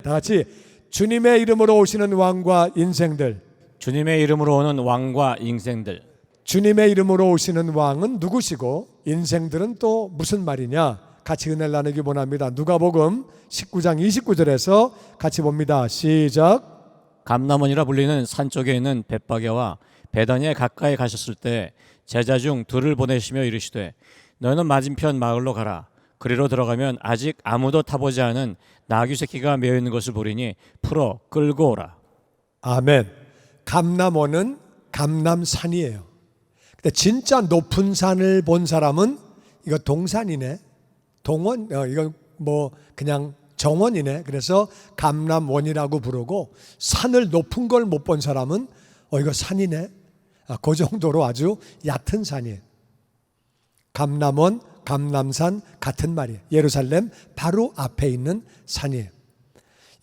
다 같이 주님의 이름으로 오시는 왕과 인생들. 주님의 이름으로 오는 왕과 인생들. 주님의 이름으로 오시는 왕은 누구시고 인생들은 또 무슨 말이냐? 같이 은혜를 나누기 원합니다. 누가복음 19장 29절에서 같이 봅니다. 시작. 감람원이라 불리는 산 쪽에 있는 벳바게와 베다니에 가까이 가셨을 때 제자 중 둘을 보내시며 이르시되 너는 맞은편 마을로 가라. 그리로 들어가면 아직 아무도 타보지 않은 나귀 새끼가 메어 있는 것을 보리니 풀어 끌고 오라. 아멘. 감람원은 감람산이에요. 근데 진짜 높은 산을 본 사람은 이거 동산이네. 동원, 이건 뭐 그냥 정원이네. 그래서 감람원이라고 부르고, 산을 높은 걸 못 본 사람은 이거 산이네. 그 정도로 아주 얕은 산이에요. 감람원, 감람산 같은 말이에요. 예루살렘 바로 앞에 있는 산이에요.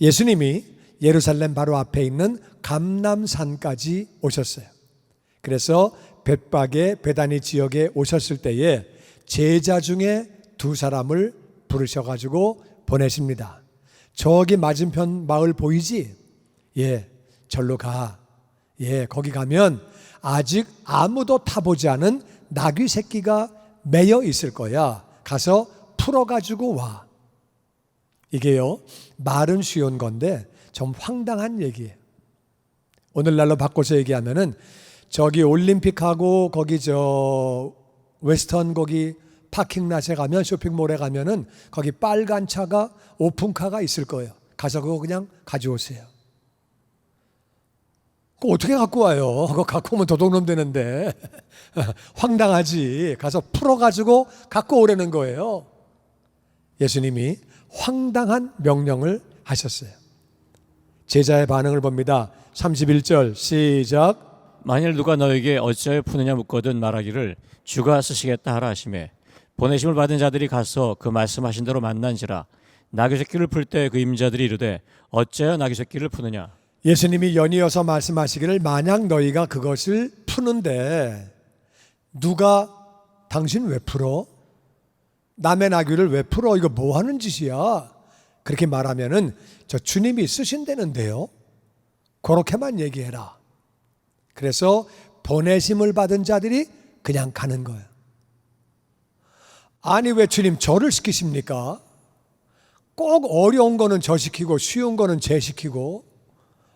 예수님이 예루살렘 바로 앞에 있는 감람산까지 오셨어요. 그래서 벳바게 베다니 지역에 오셨을 때에 제자 중에 두 사람을 부르셔가지고 보내십니다. 저기 맞은편 마을 보이지? 예, 절로 가. 예, 거기 가면 아직 아무도 타보지 않은 나귀 새끼가 매여 있을 거야. 가서 풀어가지고 와. 이게요, 말은 쉬운 건데 좀 황당한 얘기예요. 오늘날로 바꿔서 얘기하면은 저기 올림픽하고 거기 저 웨스턴 거기 파킹랏에 가면, 쇼핑몰에 가면은 거기 빨간 차가 오픈카가 있을 거예요. 가서 그거 그냥 가져오세요. 그거 어떻게 갖고 와요? 그거 갖고 오면 도둑놈 되는데. 황당하지. 가서 풀어가지고 갖고 오라는 거예요. 예수님이 황당한 명령을 하셨어요. 제자의 반응을 봅니다. 31절 시작. 만일 누가 너에게 어찌하여 푸느냐 묻거든 말하기를 주가 쓰시겠다 하라 하시매 보내심을 받은 자들이 가서 그 말씀하신 대로 만난지라. 나귀 새끼를 풀 때 그 임자들이 이르되 어찌하여 나귀 새끼를 푸느냐. 예수님이 연이어서 말씀하시기를 만약 너희가 그것을 푸는데 누가 당신 왜 풀어? 남의 나귀를 왜 풀어? 이거 뭐 하는 짓이야? 그렇게 말하면은 저 주님이 쓰신다는데요. 그렇게만 얘기해라. 그래서 보내심을 받은 자들이 그냥 가는 거예요. 아니 왜 주님 저를 시키십니까? 꼭 어려운 거는 저 시키고 쉬운 거는 쟤 시키고.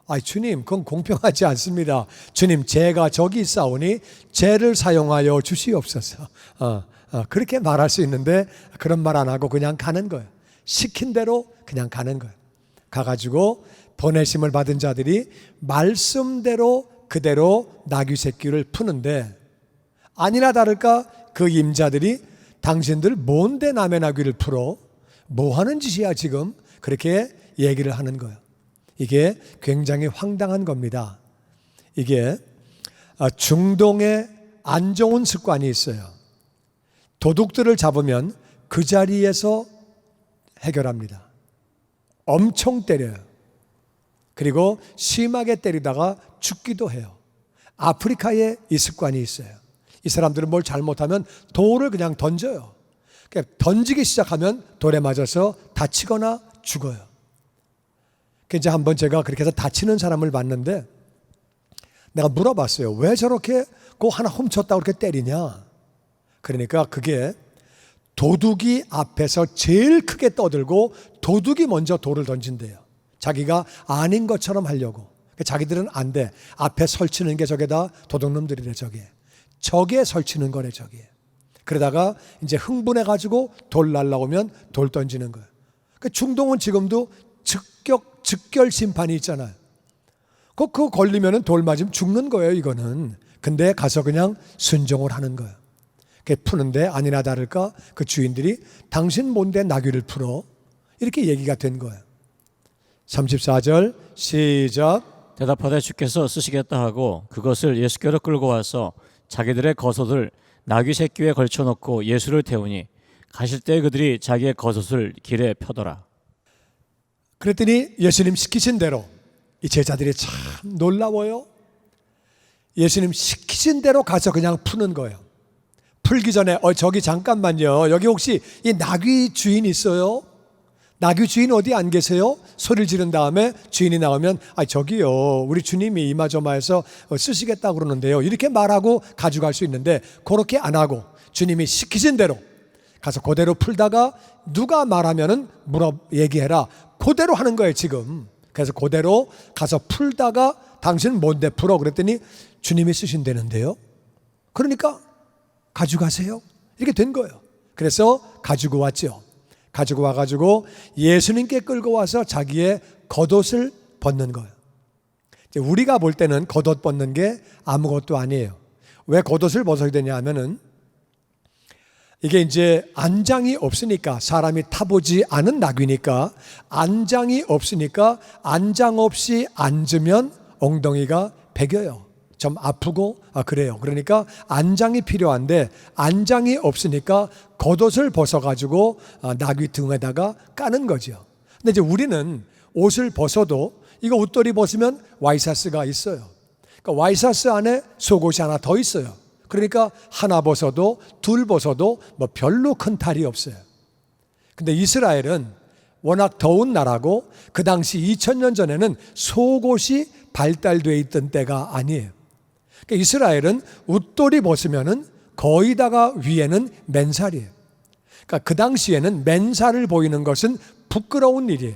아이 주님 그건 공평하지 않습니다. 주님 제가 저기 있사오니 쟤를 사용하여 주시옵소서. 그렇게 말할 수 있는데 그런 말 안 하고 그냥 가는 거예요. 시킨 대로 그냥 가는 거예요. 가가지고 보내심을 받은 자들이 말씀대로 그대로 나귀 새끼를 푸는데 아니나 다를까 그 임자들이 당신들 뭔데 남의 나귀를 풀어? 뭐 하는 짓이야 지금? 그렇게 얘기를 하는 거예요. 이게 굉장히 황당한 겁니다. 이게 중동에 안 좋은 습관이 있어요. 도둑들을 잡으면 그 자리에서 해결합니다. 엄청 때려요. 그리고 심하게 때리다가 죽기도 해요. 아프리카에 이 습관이 있어요. 이 사람들은 뭘 잘못하면 돌을 그냥 던져요. 그러니까 던지기 시작하면 돌에 맞아서 다치거나 죽어요. 이제 한번 제가 그렇게 해서 다치는 사람을 봤는데 내가 물어봤어요. 왜 저렇게 그거 하나 훔쳤다고 그렇게 때리냐? 그러니까 그게 도둑이 앞에서 제일 크게 떠들고 도둑이 먼저 돌을 던진대요. 자기가 아닌 것처럼 하려고. 자기들은 안 돼. 앞에 설치는 게 저게다 도둑놈들이래 저게. 저게 설치는 거래 저게. 그러다가 이제 흥분해가지고 돌 날라오면 돌 던지는 거예요. 중동은 지금도 즉결 심판이 있잖아요. 그거 걸리면은 돌 맞으면 죽는 거예요 이거는. 근데 가서 그냥 순종을 하는 거예요. 푸는데 아니나 다를까 그 주인들이 당신 뭔데 나귀를 풀어? 이렇게 얘기가 된 거예요. 34절 시작. 대답하되 주께서 쓰시겠다 하고 그것을 예수께로 끌고 와서 자기들의 겉옷을 나귀 새끼에 걸쳐놓고 예수를 태우니 가실 때 그들이 자기의 겉옷을 길에 펴더라. 그랬더니 예수님 시키신 대로 이 제자들이 참 놀라워요. 예수님 시키신 대로 가서 그냥 푸는 거예요. 풀기 전에 저기 잠깐만요. 여기 혹시 이 나귀 주인 있어요? 나귀 주인 어디 안 계세요? 소리를 지른 다음에 주인이 나오면 저기요, 우리 주님이 이마저마해서 쓰시겠다고 그러는데요, 이렇게 말하고 가져갈 수 있는데, 그렇게 안 하고 주님이 시키신 대로 가서 그대로 풀다가 누가 말하면은 얘기해라, 그대로 하는 거예요 지금. 그래서 그대로 가서 풀다가 당신은 뭔데 풀어 그랬더니 주님이 쓰신다는데요, 그러니까 가져가세요, 이렇게 된 거예요. 그래서 가지고 왔죠. 가지고 와가지고 예수님께 끌고 와서 자기의 겉옷을 벗는 거예요. 이제 우리가 볼 때는 겉옷 벗는 게 아무것도 아니에요. 왜 겉옷을 벗어야 되냐 하면은, 이게 이제 안장이 없으니까, 사람이 타보지 않은 나귀니까 안장이 없으니까, 안장 없이 앉으면 엉덩이가 베겨요. 좀 아프고 그래요. 그러니까 안장이 필요한데 안장이 없으니까 겉옷을 벗어가지고 나귀 등에다가 까는 거죠. 근데 이제 우리는 옷을 벗어도 이거 웃돌이 벗으면 와이셔츠가 있어요. 그러니까 와이셔츠 안에 속옷이 하나 더 있어요. 그러니까 하나 벗어도 둘 벗어도 뭐 별로 큰 탈이 없어요. 근데 이스라엘은 워낙 더운 나라고 그 당시 2000년 전에는 속옷이 발달되어 있던 때가 아니에요. 그러니까 이스라엘은 웃돌이 벗으면은 거의 다가 위에는 맨살이에요. 그러니까 그 당시에는 맨살을 보이는 것은 부끄러운 일이에요.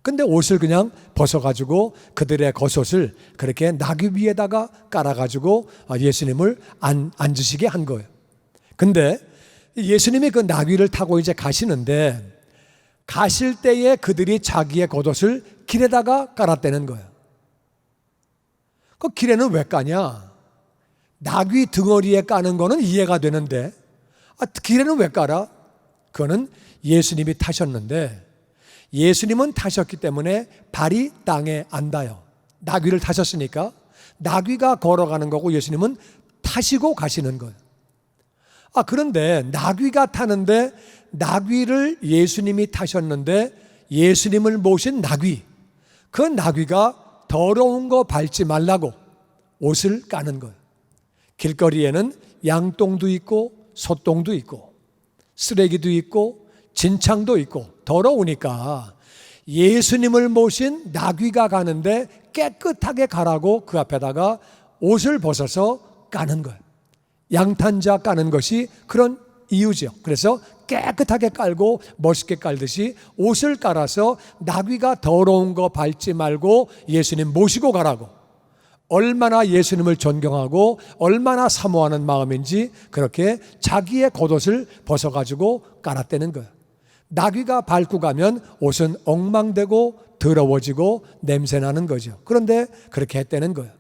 근데 옷을 그냥 벗어가지고 그들의 겉옷을 그렇게 나귀 위에다가 깔아가지고 예수님을 앉으시게 한 거예요. 근데 예수님이 그 나귀를 타고 이제 가시는데, 가실 때에 그들이 자기의 겉옷을 길에다가 깔았다는 거예요. 그 길에는 왜 까냐? 나귀 등어리에 까는 거는 이해가 되는데 길에는 왜 깔아? 그거는 예수님이 타셨는데, 예수님은 타셨기 때문에 발이 땅에 안 닿아요. 나귀를 타셨으니까 나귀가 걸어가는 거고 예수님은 타시고 가시는 거예요. 그런데 나귀가 타는데, 나귀를 예수님이 타셨는데 예수님을 모신 나귀, 그 나귀가 더러운 거 밟지 말라고 옷을 까는 거예요. 길거리에는 양똥도 있고 소똥도 있고 쓰레기도 있고 진창도 있고 더러우니까 예수님을 모신 나귀가 가는데 깨끗하게 가라고 그 앞에다가 옷을 벗어서 까는 거예요. 양탄자 까는 것이 그런 이유죠. 그래서 깨끗하게 깔고 멋있게 깔듯이 옷을 깔아서 나귀가 더러운 거 밟지 말고 예수님 모시고 가라고, 얼마나 예수님을 존경하고 얼마나 사모하는 마음인지 그렇게 자기의 겉옷을 벗어가지고 깔았다는 거예요. 나귀가 밟고 가면 옷은 엉망되고 더러워지고 냄새나는 거죠. 그런데 그렇게 했다는 거예요.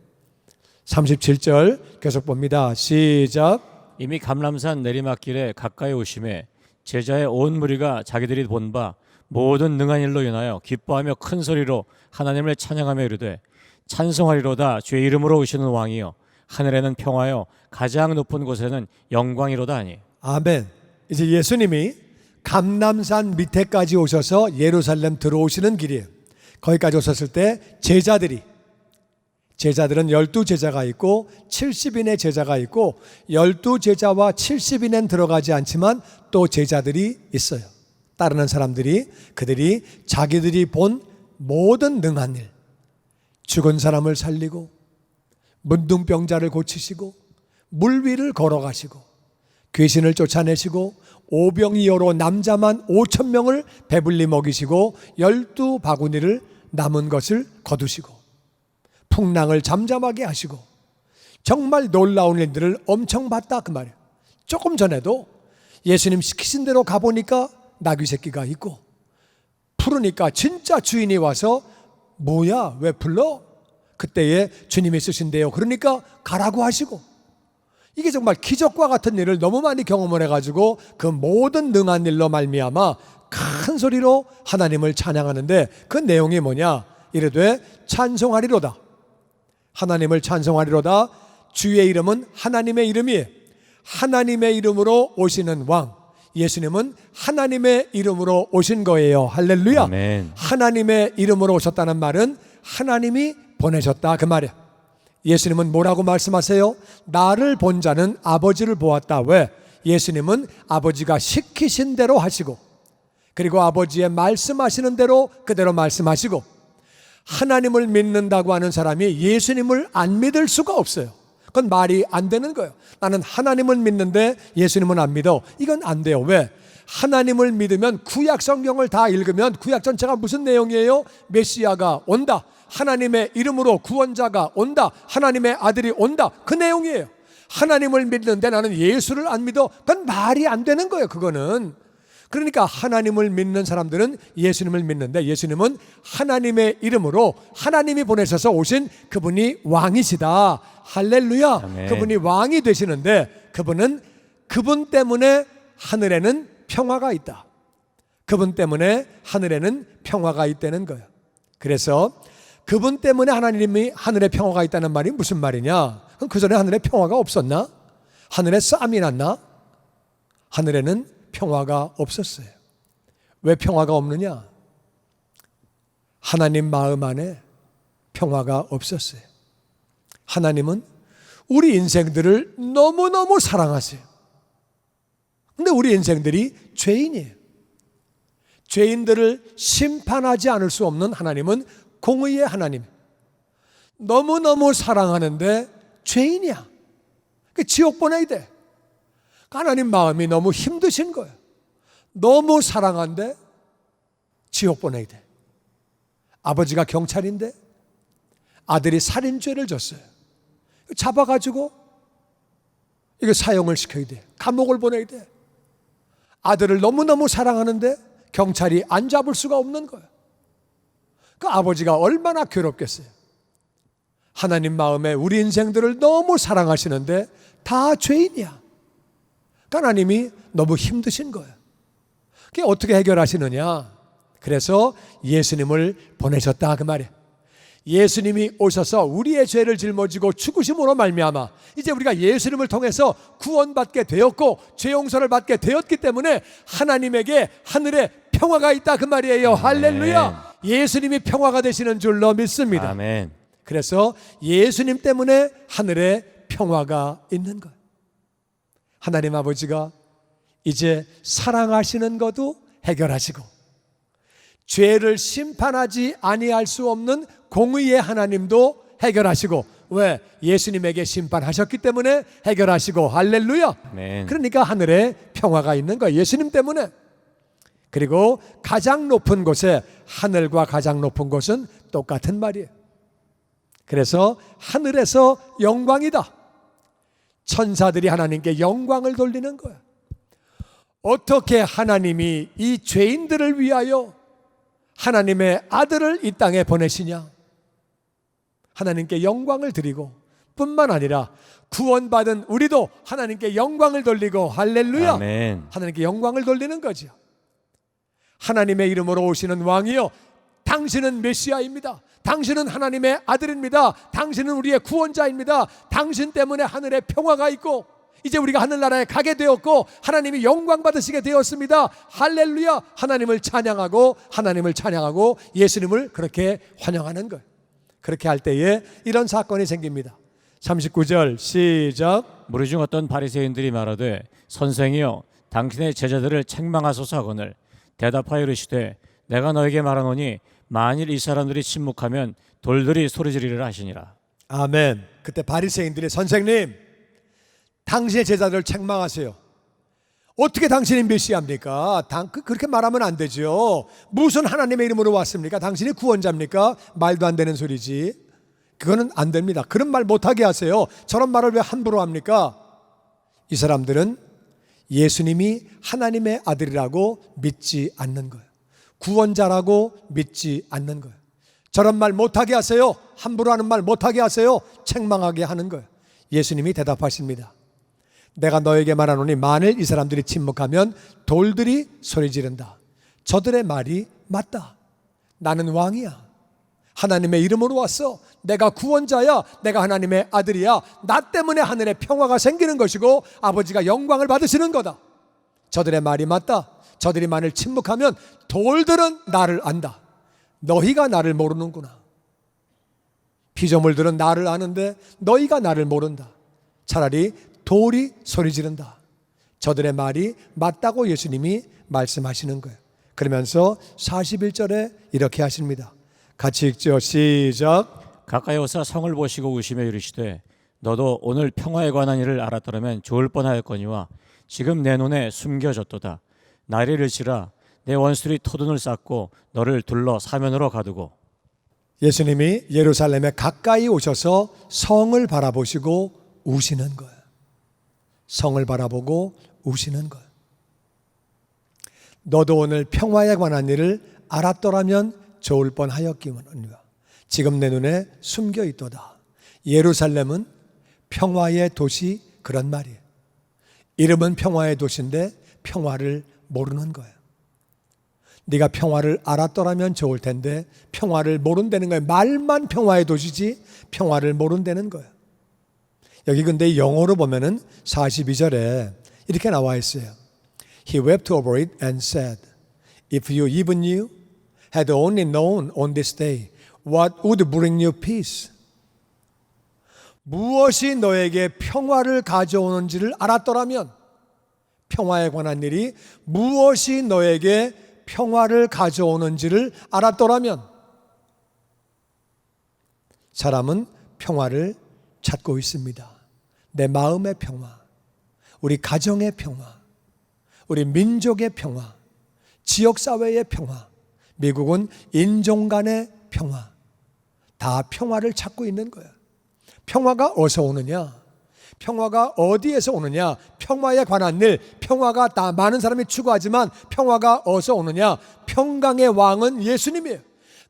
37절 계속 봅니다. 시작. 이미 감람산 내리막길에 가까이 오심에 제자의 온 무리가 자기들이 본 바 모든 능한 일로 인하여 기뻐하며 큰 소리로 하나님을 찬양하며 이르되 찬송하리로다 주의 이름으로 오시는 왕이여, 하늘에는 평화여 가장 높은 곳에는 영광이로다 하니. 아멘. 이제 예수님이 감람산 밑에까지 오셔서 예루살렘 들어오시는 길이에요. 거기까지 오셨을 때 제자들은 12제자가 있고 70인의 제자가 있고 12제자와 70인엔 들어가지 않지만 또 제자들이 있어요. 따르는 사람들이, 그들이 자기들이 본 모든 능한 일, 죽은 사람을 살리고 문둥병자를 고치시고 물 위를 걸어가시고 귀신을 쫓아내시고 오병이어로 남자만 5,000명을 배불리 먹이시고 12바구니를 남은 것을 거두시고 풍랑을 잠잠하게 하시고 정말 놀라운 일들을 엄청 봤다 그 말이에요. 조금 전에도 예수님 시키신 대로 가보니까 나귀 새끼가 있고, 부르니까 진짜 주인이 와서 뭐야 왜 불러? 그때에 주님이 쓰신대요. 그러니까 가라고 하시고, 이게 정말 기적과 같은 일을 너무 많이 경험을 해가지고 그 모든 능한 일로 말미암아 큰 소리로 하나님을 찬양하는데, 그 내용이 뭐냐? 이르되 찬송하리로다, 하나님을 찬송하리로다. 주의 이름은 하나님의 이름이에요. 하나님의 이름으로 오시는 왕, 예수님은 하나님의 이름으로 오신 거예요. 할렐루야. 아멘. 하나님의 이름으로 오셨다는 말은 하나님이 보내셨다 그 말이야. 예수님은 뭐라고 말씀하세요? 나를 본 자는 아버지를 보았다. 왜? 예수님은 아버지가 시키신 대로 하시고, 그리고 아버지의 말씀하시는 대로 그대로 말씀하시고, 하나님을 믿는다고 하는 사람이 예수님을 안 믿을 수가 없어요. 그건 말이 안 되는 거예요. 나는 하나님을 믿는데 예수님은 안 믿어. 이건 안 돼요. 왜? 하나님을 믿으면 구약 성경을 다 읽으면 구약 전체가 무슨 내용이에요? 메시아가 온다, 하나님의 이름으로 구원자가 온다, 하나님의 아들이 온다, 그 내용이에요. 하나님을 믿는데 나는 예수를 안 믿어. 그건 말이 안 되는 거예요. 그거는. 그러니까 하나님을 믿는 사람들은 예수님을 믿는데, 예수님은 하나님의 이름으로 하나님이 보내셔서 오신 그분이 왕이시다. 할렐루야. 아멘. 그분이 왕이 되시는데, 그분 때문에 하늘에는 평화가 있다. 그분 때문에 하늘에는 평화가 있다는 거예요. 그래서 그분 때문에 하나님이 하늘에 평화가 있다는 말이 무슨 말이냐? 그럼 그 전에 하늘에 평화가 없었나? 하늘에 싸움이 났나? 하늘에는 평화가 없었어요. 왜 평화가 없느냐? 하나님 마음 안에 평화가 없었어요. 하나님은 우리 인생들을 너무너무 사랑하세요. 근데 우리 인생들이 죄인이에요. 죄인들을 심판하지 않을 수 없는 하나님은 공의의 하나님. 너무너무 사랑하는데 죄인이야. 지옥 보내야 돼. 하나님 마음이 너무 힘드신 거예요. 너무 사랑한데 지옥 보내야 돼. 아버지가 경찰인데 아들이 살인죄를 졌어요. 잡아가지고 이거 사형을 시켜야 돼. 감옥을 보내야 돼. 아들을 너무너무 사랑하는데 경찰이 안 잡을 수가 없는 거예요. 그 아버지가 얼마나 괴롭겠어요. 하나님 마음에 우리 인생들을 너무 사랑하시는데 다 죄인이야. 하나님이 너무 힘드신 거예요. 그게 어떻게 해결하시느냐? 그래서 예수님을 보내셨다 그 말이에요. 예수님이 오셔서 우리의 죄를 짊어지고 죽으심으로 말미암아 이제 우리가 예수님을 통해서 구원받게 되었고 죄 용서를 받게 되었기 때문에 하나님에게 하늘에 평화가 있다 그 말이에요. 할렐루야. 예수님이 평화가 되시는 줄로 믿습니다. 아멘. 그래서 예수님 때문에 하늘에 평화가 있는 거예요. 하나님 아버지가 이제 사랑하시는 것도 해결하시고 죄를 심판하지 아니할 수 없는 공의의 하나님도 해결하시고, 왜? 예수님에게 심판하셨기 때문에 해결하시고, 할렐루야. 아멘. 그러니까 하늘에 평화가 있는 거예요. 예수님 때문에. 그리고 가장 높은 곳에, 하늘과 가장 높은 곳은 똑같은 말이에요. 그래서 하늘에서 영광이다. 천사들이 하나님께 영광을 돌리는 거야. 어떻게 하나님이 이 죄인들을 위하여 하나님의 아들을 이 땅에 보내시냐? 하나님께 영광을 드리고 뿐만 아니라 구원받은 우리도 하나님께 영광을 돌리고, 할렐루야. 아멘. 하나님께 영광을 돌리는 거죠. 하나님의 이름으로 오시는 왕이여, 당신은 메시아입니다. 당신은 하나님의 아들입니다. 당신은 우리의 구원자입니다. 당신 때문에 하늘에 평화가 있고 이제 우리가 하늘나라에 가게 되었고 하나님이 영광 받으시게 되었습니다. 할렐루야. 하나님을 찬양하고 예수님을 그렇게 환영하는 거예요. 그렇게 할 때에 이런 사건이 생깁니다. 39절 시작. 무리 중 어떤 바리새인들이 말하되 선생이여 당신의 제자들을 책망하소서 하거늘 대답하여 이르시되 내가 너에게 말하노니 만일 이 사람들이 침묵하면 돌들이 소리지르리라 하시니라. 아멘. 그때 바리새인들이 선생님, 당신의 제자들을 책망하세요. 어떻게 당신이 메시아입니까? 그렇게 말하면 안 되죠. 무슨 하나님의 이름으로 왔습니까? 당신이 구원자입니까? 말도 안 되는 소리지. 그거는 안 됩니다. 그런 말 못하게 하세요. 저런 말을 왜 함부로 합니까? 이 사람들은 예수님이 하나님의 아들이라고 믿지 않는 거예요. 구원자라고 믿지 않는 거예요. 저런 말 못하게 하세요. 함부로 하는 말 못하게 하세요. 책망하게 하는 거예요. 예수님이 대답하십니다. 내가 너에게 말하노니 만일 이 사람들이 침묵하면 돌들이 소리 지른다. 저들의 말이 맞다. 나는 왕이야. 하나님의 이름으로 왔어. 내가 구원자야. 내가 하나님의 아들이야. 나 때문에 하늘에 평화가 생기는 것이고 아버지가 영광을 받으시는 거다. 저들의 말이 맞다. 저들이 만일 침묵하면 돌들은 나를 안다. 너희가 나를 모르는구나. 피조물들은 나를 아는데 너희가 나를 모른다. 차라리 돌이 소리 지른다. 저들의 말이 맞다고 예수님이 말씀하시는 거예요. 그러면서 41절에 이렇게 하십니다. 같이 읽죠. 시작. 가까이 오사 성을 보시고 우시며 이르시되 너도 오늘 평화에 관한 일을 알았더라면 좋을 뻔하였거니와 지금 내 눈에 숨겨졌도다. 날이 이르시라 내 원수들이 토둔을 쌓고 너를 둘러 사면으로 가두고. 예수님이 예루살렘에 가까이 오셔서 성을 바라보시고 우시는 거예요. 성을 바라보고 우시는 거예요. 너도 오늘 평화에 관한 일을 알았더라면 좋을 뻔하였기니와 지금 내 눈에 숨겨 있도다. 예루살렘은 평화의 도시, 그런 말이에요. 이름은 평화의 도시인데 평화를 모르는 거예요. 네가 평화를 알았더라면 좋을 텐데 평화를 모른다는 거예요. 말만 평화의 도시지 평화를 모른다는 거예요. 여기 근데 영어로 보면은 42절에 이렇게 나와 있어요. He wept over it and said, If you even knew, had only known on this day, what would bring you peace? 무엇이 너에게 평화를 가져오는지를 알았더라면, 평화에 관한 일이 무엇이 너에게 평화를 가져오는지를 알았더라면, 사람은 평화를 찾고 있습니다. 내 마음의 평화, 우리 가정의 평화, 우리 민족의 평화, 지역사회의 평화, 미국은 인종 간의 평화, 다 평화를 찾고 있는 거예요. 평화가 어디서 오느냐? 평화가 어디에서 오느냐? 평화에 관한 일, 평화가 다 많은 사람이 추구하지만 평화가 어디서 오느냐? 평강의 왕은 예수님이에요.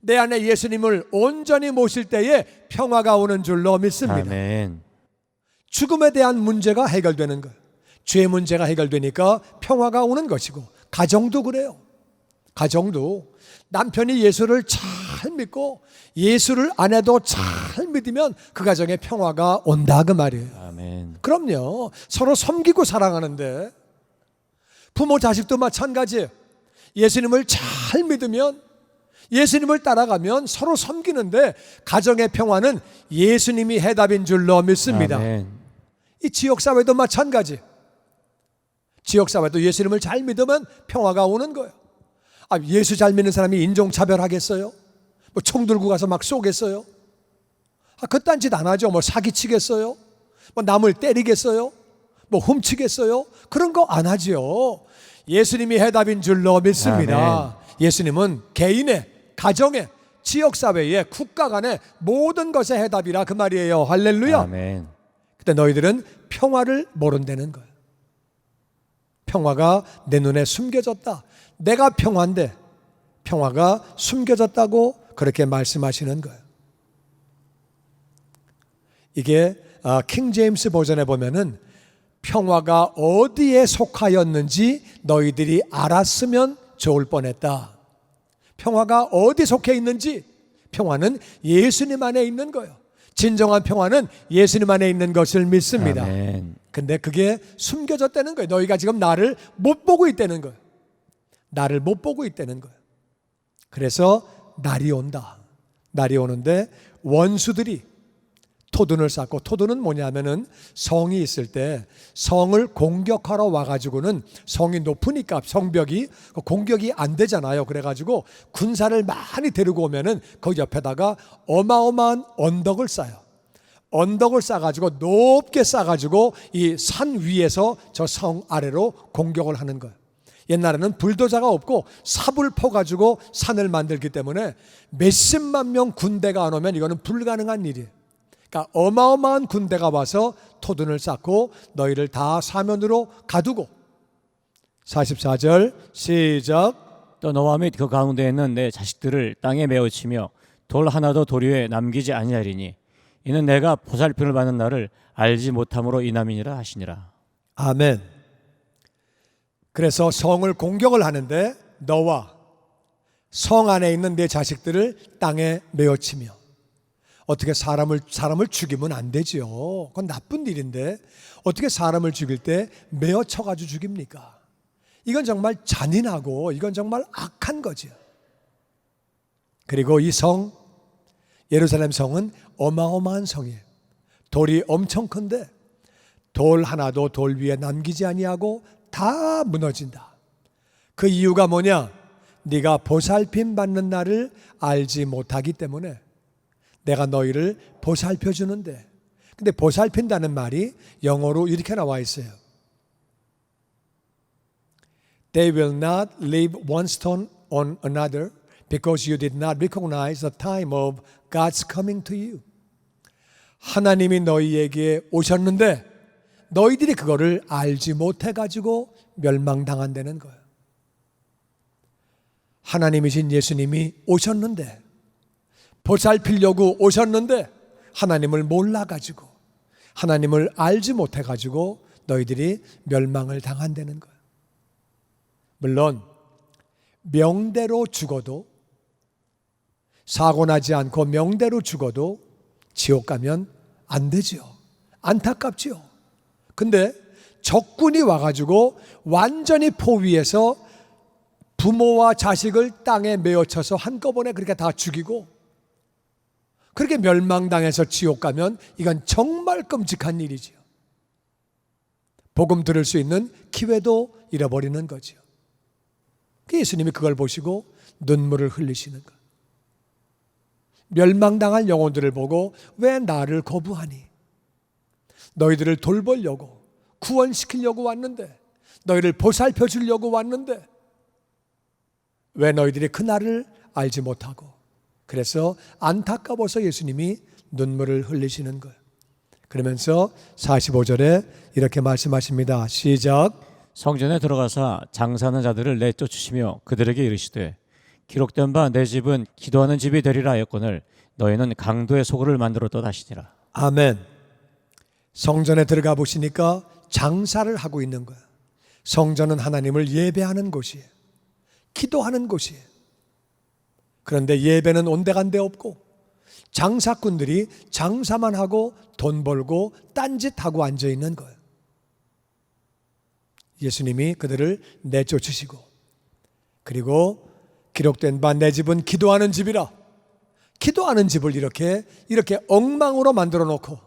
내 안에 예수님을 온전히 모실 때에 평화가 오는 줄로 믿습니다. 아멘. 죽음에 대한 문제가 해결되는 거예요. 죄 문제가 해결되니까 평화가 오는 것이고, 가정도 그래요. 가정도 남편이 예수를 잘 믿고 예수를 아내도 잘 믿으면 그 가정에 평화가 온다 그 말이에요. 아멘. 그럼요. 서로 섬기고 사랑하는데 부모 자식도 마찬가지예요. 예수님을 잘 믿으면, 예수님을 따라가면 서로 섬기는데 가정의 평화는 예수님이 해답인 줄로 믿습니다. 아멘. 이 지역사회도 마찬가지. 지역사회도 예수님을 잘 믿으면 평화가 오는 거예요. 예수 잘 믿는 사람이 인종차별하겠어요? 뭐 총 들고 가서 막 쏘겠어요? 그딴 짓 안 하죠. 뭐 사기치겠어요? 뭐 남을 때리겠어요? 뭐 훔치겠어요? 그런 거 안 하죠. 예수님이 해답인 줄로 믿습니다. 아멘. 예수님은 개인의, 가정의, 지역사회의, 국가 간의 모든 것의 해답이라 그 말이에요. 할렐루야. 아멘. 근데 너희들은 평화를 모른다는 거예요. 평화가 내 눈에 숨겨졌다. 내가 평화인데 평화가 숨겨졌다고 그렇게 말씀하시는 거예요. 이게 킹 제임스 버전에 보면은 평화가 어디에 속하였는지 너희들이 알았으면 좋을 뻔했다. 평화가 어디 속해 있는지, 평화는 예수님 안에 있는 거예요. 진정한 평화는 예수님 안에 있는 것을 믿습니다. 아멘. 근데 그게 숨겨졌다는 거예요. 너희가 지금 나를 못 보고 있다는 거예요. 나를 못 보고 있다는 거예요. 그래서 날이 온다. 날이 오는데 원수들이 토둔을 쌓고, 토둔은 뭐냐면은 성이 있을 때 성을 공격하러 와가지고는 성이 높으니까 성벽이 공격이 안 되잖아요. 그래가지고 군사를 많이 데리고 오면은 그 옆에다가 어마어마한 언덕을 쌓아요. 언덕을 쌓아가지고 높게 쌓아가지고 이 산 위에서 저 성 아래로 공격을 하는 거예요. 옛날에는 불도저가 없고 삽을 퍼가지고 산을 만들기 때문에 몇십만 명 군대가 안 오면 이거는 불가능한 일이에요. 그러니까 어마어마한 군대가 와서 토둔을 쌓고 너희를 다 사면으로 가두고. 44절 시작. 또 너와 및 그 가운데 있는 내 자식들을 땅에 메어치며 돌 하나도 도리 위에 남기지 아니하리니 이는 내가 보살핌을 받는 날을 알지 못함으로 인함이니라 하시니라. 아멘. 그래서 성을 공격을 하는데 너와 성 안에 있는 내 자식들을 땅에 메어치며. 어떻게 사람을 죽이면 안 되죠. 그건 나쁜 일인데 어떻게 사람을 죽일 때 메어쳐가지고 죽입니까? 이건 정말 잔인하고 이건 정말 악한 거죠. 그리고 이 성, 예루살렘 성은 어마어마한 성이에요. 돌이 엄청 큰데 돌 하나도 돌 위에 남기지 아니하고 다 무너진다. 그 이유가 뭐냐? 네가 보살핌 받는 날을 알지 못하기 때문에 내가 너희를 보살펴 주는데. 근데 보살핀다는 말이 영어로 이렇게 나와 있어요. They will not leave one stone on another because you did not recognize the time of God's coming to you. 하나님이 너희에게 오셨는데 너희들이 그거를 알지 못해가지고 멸망당한다는 거예요. 하나님이신 예수님이 오셨는데, 보살피려고 오셨는데 하나님을 몰라가지고, 하나님을 알지 못해가지고 너희들이 멸망을 당한다는 거예요. 물론 명대로 죽어도, 사고나지 않고 명대로 죽어도 지옥 가면 안 되죠. 안타깝죠. 근데 적군이 와가지고 완전히 포위해서 부모와 자식을 땅에 메어쳐서 한꺼번에 그렇게 다 죽이고 그렇게 멸망당해서 지옥 가면 이건 정말 끔찍한 일이죠. 복음 들을 수 있는 기회도 잃어버리는 거죠. 예수님이 그걸 보시고 눈물을 흘리시는 거예요. 멸망당할 영혼들을 보고 왜 나를 거부하니? 너희들을 돌보려고, 구원시키려고 왔는데, 너희를 보살펴 주려고 왔는데 왜 너희들이 그 날을 알지 못하고. 그래서 안타까워서 예수님이 눈물을 흘리시는 거예요. 그러면서 45절에 이렇게 말씀하십니다. 시작. 성전에 들어가사 장사하는 자들을 내쫓으시며 그들에게 이르시되 기록된 바 내 집은 기도하는 집이 되리라 하였거늘 너희는 강도의 소굴을 만들었다 하시니라. 아멘. 성전에 들어가 보시니까 장사를 하고 있는 거예요. 성전은 하나님을 예배하는 곳이에요. 기도하는 곳이에요. 그런데 예배는 온데간데 없고 장사꾼들이 장사만 하고 돈 벌고 딴짓하고 앉아 있는 거예요. 예수님이 그들을 내쫓으시고, 그리고 기록된 바 내 집은 기도하는 집이라, 기도하는 집을 이렇게 엉망으로 만들어 놓고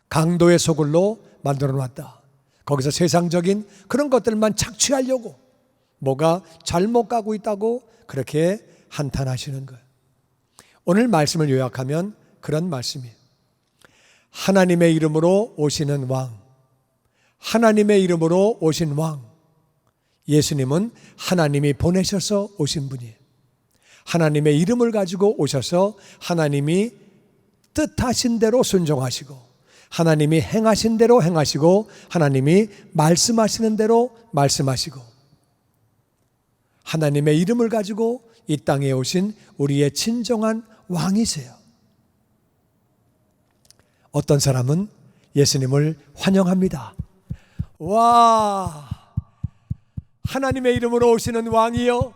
강도의 소굴로 만들어 놨다. 거기서 세상적인 그런 것들만 착취하려고, 뭐가 잘못 가고 있다고 그렇게 한탄하시는 거예요. 오늘 말씀을 요약하면 그런 말씀이에요. 하나님의 이름으로 오시는 왕, 하나님의 이름으로 오신 왕, 예수님은 하나님이 보내셔서 오신 분이에요. 하나님의 이름을 가지고 오셔서 하나님이 뜻하신 대로 순종하시고, 하나님이 행하신 대로 행하시고, 하나님이 말씀하시는 대로 말씀하시고, 하나님의 이름을 가지고 이 땅에 오신 우리의 진정한 왕이세요. 어떤 사람은 예수님을 환영합니다. 와, 하나님의 이름으로 오시는 왕이요,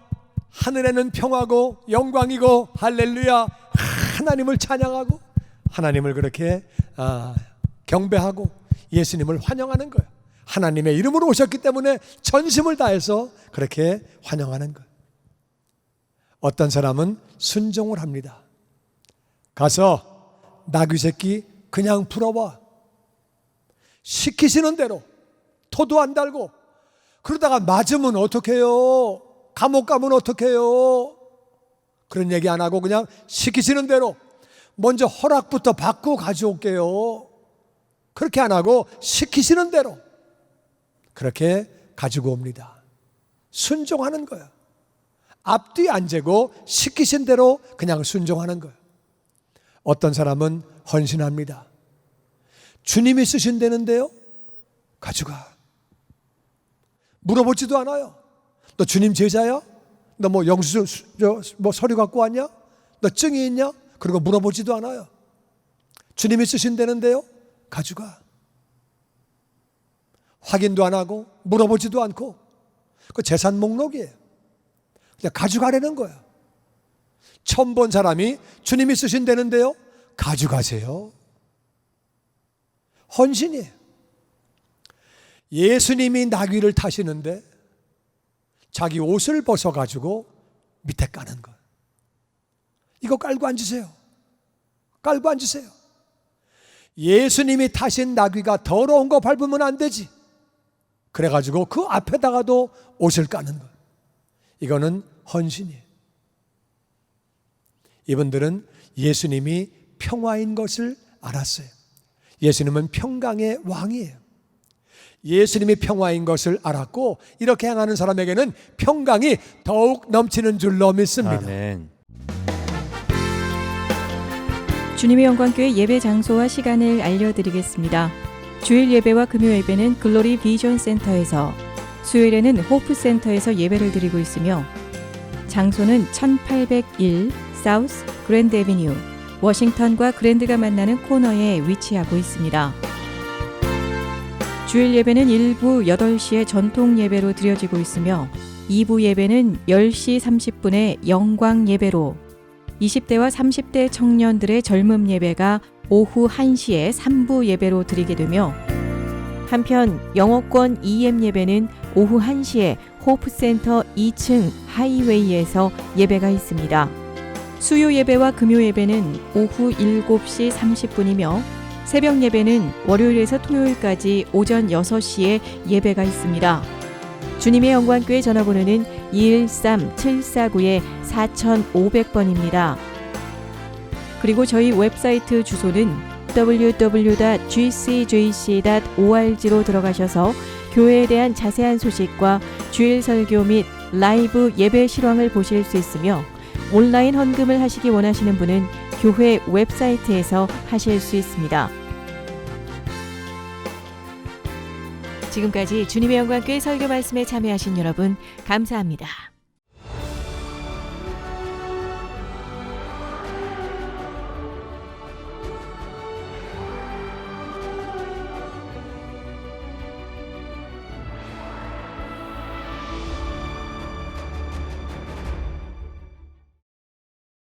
하늘에는 평화고 영광이고 할렐루야, 하나님을 찬양하고 하나님을 그렇게 경배하고 예수님을 환영하는 거예요. 하나님의 이름으로 오셨기 때문에 전심을 다해서 그렇게 환영하는 거예요. 어떤 사람은 순종을 합니다. 가서 나귀 새끼 그냥 풀어봐. 시키시는 대로 토도 안 달고. 그러다가 맞으면 어떡해요? 감옥 가면 어떡해요? 그런 얘기 안 하고 그냥 시키시는 대로 먼저 허락부터 받고 가져올게요. 그렇게 안 하고 시키시는 대로 그렇게 가지고 옵니다. 순종하는 거예요. 앞뒤 안 재고 시키신 대로 그냥 순종하는 거예요. 어떤 사람은 헌신합니다. 주님이 쓰신다는데요? 가져가. 물어보지도 않아요. 너 주님 제자야? 너 뭐 영수증 뭐 서류 갖고 왔냐? 너 증이 있냐? 그리고 물어보지도 않아요. 주님이 쓰신다는데요? 가져가. 확인도 안 하고 물어보지도 않고 그 재산 목록이에요. 그냥 가져가려는 거예요. 처음 본 사람이 주님이 쓰신다는데요? 가져가세요. 헌신이에요. 예수님이 나귀를 타시는데 자기 옷을 벗어가지고 밑에 까는 거예요. 이거 깔고 앉으세요. 깔고 앉으세요. 예수님이 타신 나귀가 더러운 거 밟으면 안 되지. 그래가지고 그 앞에다가도 옷을 까는 거예요. 이거는 헌신이에요. 이분들은 예수님이 평화인 것을 알았어요. 예수님은 평강의 왕이에요. 예수님이 평화인 것을 알았고 이렇게 행하는 사람에게는 평강이 더욱 넘치는 줄로 믿습니다. 아멘. 주님의 영광교회 예배 장소와 시간을 알려드리겠습니다. 주일 예배와 금요 예배는 글로리 비전 센터에서, 수요일에는 호프 센터에서 예배를 드리고 있으며 장소는 1801 사우스 그랜드 애비뉴 워싱턴과 그랜드가 만나는 코너에 위치하고 있습니다. 주일 예배는 1부 8시에 전통 예배로 드려지고 있으며 2부 예배는 10시 30분에 영광 예배로, 20대와 30대 청년들의 젊음 예배가 오후 1시에 3부 예배로 드리게 되며, 한편 영어권 EM 예배는 오후 1시에 호프센터 2층 하이웨이에서 예배가 있습니다. 수요 예배와 금요 예배는 오후 7시 30분이며 새벽 예배는 월요일에서 토요일까지 오전 6시에 예배가 있습니다. 주님의 영광교회 전화번호는 213-749-4500번입니다. 그리고 저희 웹사이트 주소는 www.gcjc.org로 들어가셔서 교회에 대한 자세한 소식과 주일 설교 및 라이브 예배 실황을 보실 수 있으며, 온라인 헌금을 하시기 원하시는 분은 교회 웹사이트에서 하실 수 있습니다. 지금까지 주님의 영광교회 설교 말씀에 참여하신 여러분 감사합니다.